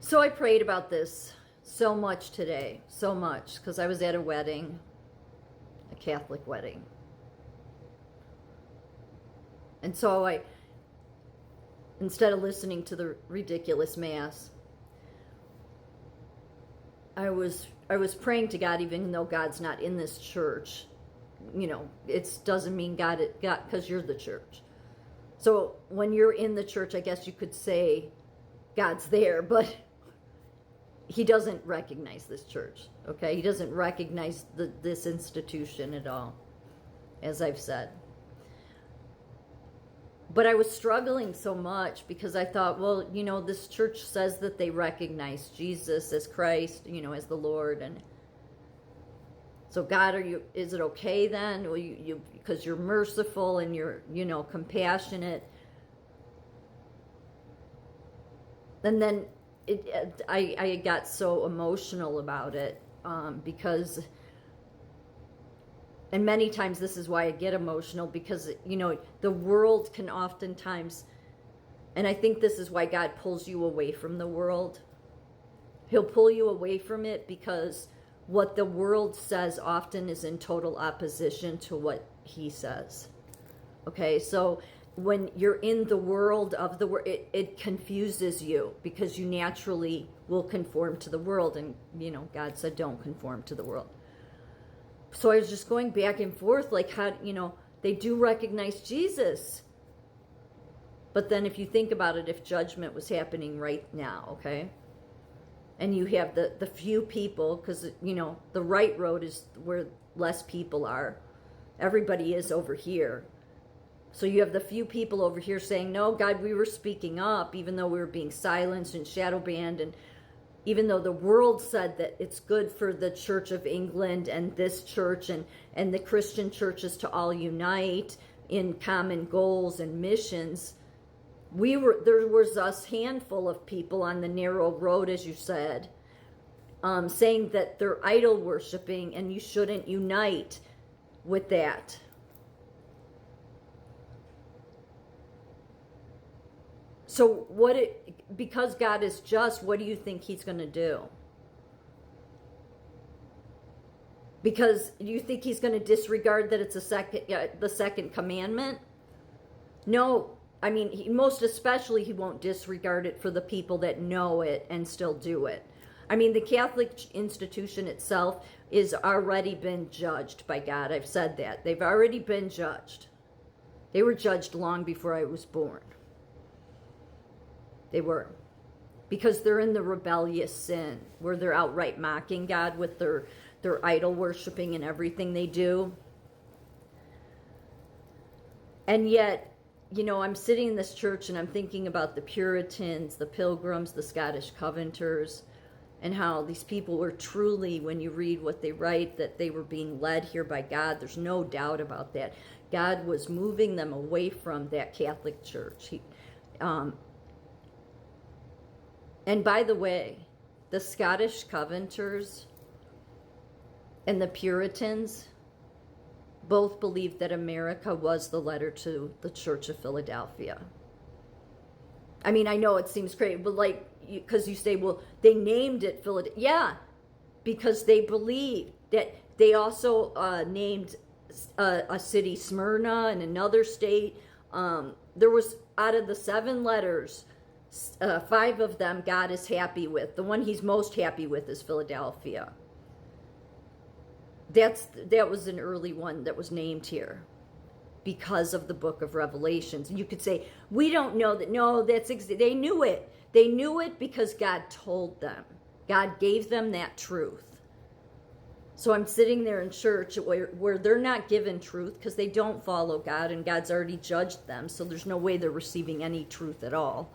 So I prayed about this so much today, so much, because I was at a wedding, a Catholic wedding. And so instead of listening to the ridiculous mass, I was praying to God, even though God's not in this church. It doesn't mean God, because you're the church. So when you're in the church, I guess you could say God's there, but he doesn't recognize this church, okay? He doesn't recognize this institution at all, as I've said. But I was struggling so much because I thought, well, this church says that they recognize Jesus as Christ, as the Lord. And so God, is it okay then? Well, because you're merciful and you're, compassionate. And then I got so emotional about it because, and many times this is why I get emotional, because, the world can oftentimes, and I think this is why God pulls you away from the world. He'll pull you away from it because what the world says often is in total opposition to what he says. Okay, so when you're in the world of the world, it confuses you because you naturally will conform to the world. And, God said, don't conform to the world. So I was just going back and forth, like, how, they do recognize Jesus. But then if you think about it, if judgment was happening right now, okay, and you have the few people, because, the right road is where less people are. Everybody is over here. So you have the few people over here saying, no, God, we were speaking up, even though we were being silenced and shadow banned. And even though the world said that it's good for the Church of England and this church and the Christian churches to all unite in common goals and missions, there was a handful of people on the narrow road, as you said, saying that they're idol worshiping and you shouldn't unite with that. So because God is just, what do you think he's going to do? Because you think he's going to disregard that it's the second commandment? No. I mean, most especially he won't disregard it for the people that know it and still do it. I mean, the Catholic institution itself is already been judged by God. I've said that. They've already been judged. They were judged long before I was born. They were. Because they're in the rebellious sin where they're outright mocking God with their idol worshiping and everything they do. And yet, I'm sitting in this church and I'm thinking about the Puritans, the Pilgrims, the Scottish Covenanters, and how these people were truly, when you read what they write, that they were being led here by God. There's no doubt about that. God was moving them away from that Catholic Church. And by the way, the Scottish Covenanters and the Puritans both believed that America was the letter to the Church of Philadelphia. I mean, I know it seems crazy, but because you say, well, they named it Philadelphia. Yeah, because they believed that. They also named a city Smyrna and another state. There was, out of the 7 letters, 5 of them God is happy with. The one he's most happy with is Philadelphia. That was an early one that was named here because of the book of Revelations. And you could say, we don't know that. No, they knew it. They knew it because God told them. God gave them that truth. So I'm sitting there in church where they're not given truth because they don't follow God and God's already judged them. So there's no way they're receiving any truth at all.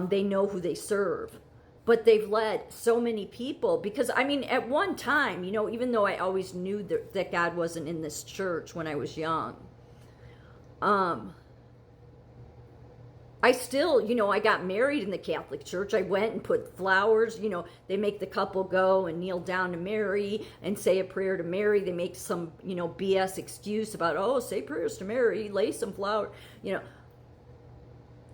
They know who they serve. But they've led so many people because, I mean, at one time, even though I always knew that God wasn't in this church when I was young, I still, I got married in the Catholic Church. I went and put flowers, they make the couple go and kneel down to Mary and say a prayer to Mary. They make some, BS excuse about, say prayers to Mary, lay some flour,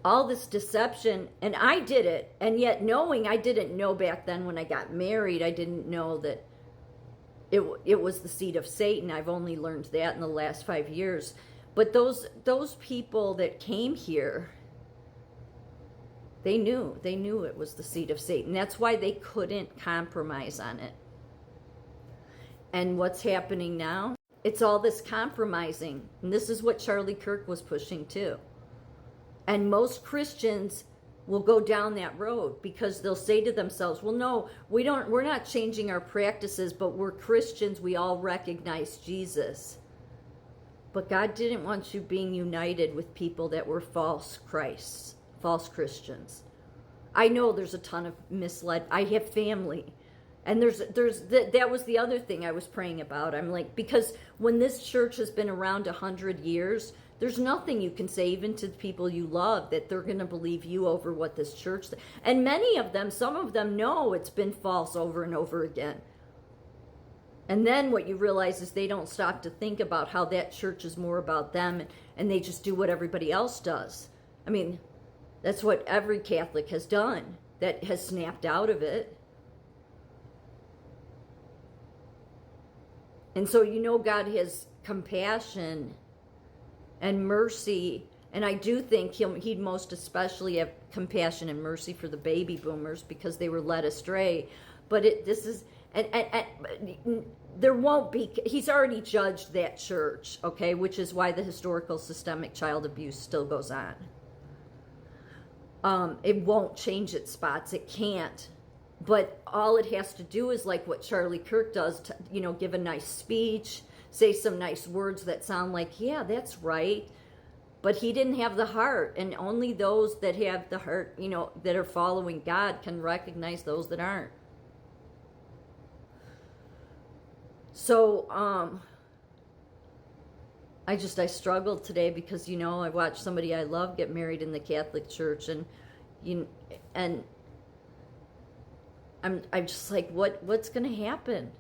all this deception, and I did it, and yet knowing, I didn't know back then when I got married, I didn't know that it was the seed of Satan. I've only learned that in the last 5 years. But those people that came here, they knew it was the seed of Satan. That's why they couldn't compromise on it. And what's happening now? It's all this compromising. And this is what Charlie Kirk was pushing too. And most Christians will go down that road because they'll say to themselves, well, no, we're not changing our practices, but we're Christians. We all recognize Jesus. But God didn't want you being united with people that were false Christs, false Christians. I know there's a ton of misled. I have family. And that was the other thing I was praying about. I'm like, because when this church has been around 100 years, there's nothing you can say, even to the people you love, that they're going to believe you over what this church. And many of them, some of them know it's been false over and over again. And then what you realize is they don't stop to think about how that church is more about them, and they just do what everybody else does. I mean, that's what every Catholic has done that has snapped out of it. And so God has compassion and mercy, and I do think he'd most especially have compassion and mercy for the baby boomers because they were led astray. But there won't be. He's already judged that church, okay, which is why the historical systemic child abuse still goes on. It won't change its spots. It can't. But all it has to do is like what Charlie Kirk does, to, give a nice speech, say some nice words that sound like, yeah, that's right. But he didn't have the heart, and only those that have the heart, that are following God can recognize those that aren't. So, I struggled today because, I watched somebody I love get married in the Catholic Church, and I'm just like, what's going to happen?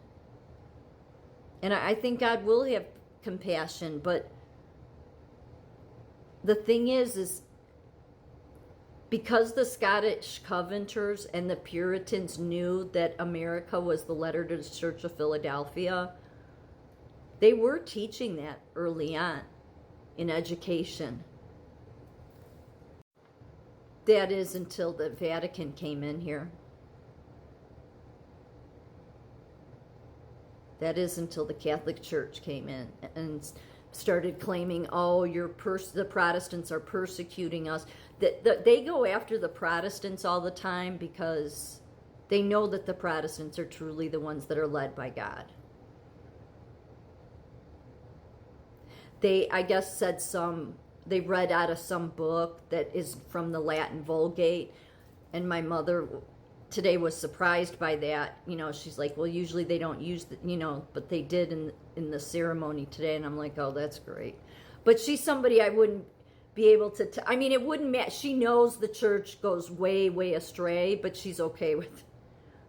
And I think God will have compassion, but the thing is because the Scottish Covenanters and the Puritans knew that America was the letter to the Church of Philadelphia, they were teaching that early on in education. That is until the Vatican came in here. That is until the Catholic Church came in and started claiming, oh, the Protestants are persecuting us. They go after the Protestants all the time because they know that the Protestants are truly the ones that are led by God. They, I guess, they read out of some book that is from the Latin Vulgate, and my mother today was surprised by that. She's like, well, usually they don't use but they did in the ceremony today. And I'm like, oh, that's great. But she's somebody I wouldn't be able to, it wouldn't matter. She knows the church goes way, way astray, but she's okay with it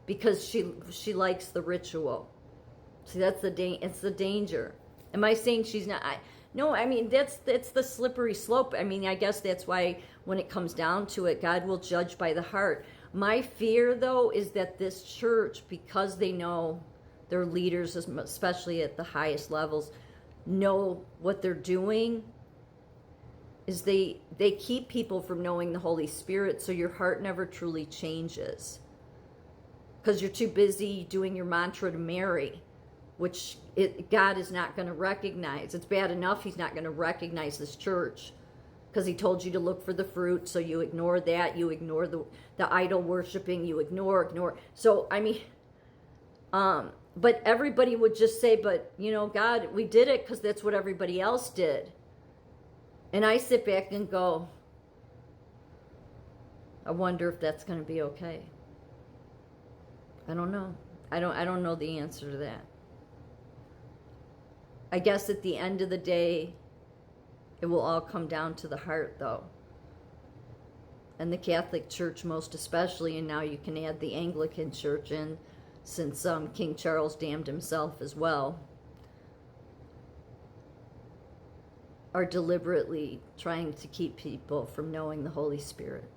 because she likes the ritual. See, it's the danger. Am I saying she's not? No, that's the slippery slope. I guess that's why when it comes down to it, God will judge by the heart. My fear, though, is that this church, because they know their leaders, especially at the highest levels, know what they're doing, is they keep people from knowing the Holy Spirit, so your heart never truly changes. Because you're too busy doing your mantra to Mary, which God is not going to recognize. It's bad enough he's not going to recognize this church, because he told you to look for the fruit, so you ignore that. You ignore the idol worshiping. You ignore. So, but everybody would just say, but, God, we did it because that's what everybody else did. And I sit back and go, I wonder if that's going to be okay. I don't know. I don't know the answer to that. I guess at the end of the day, it will all come down to the heart, though. And the Catholic Church most especially, and now you can add the Anglican Church in, since King Charles damned himself as well. are deliberately trying to keep people from knowing the Holy Spirit.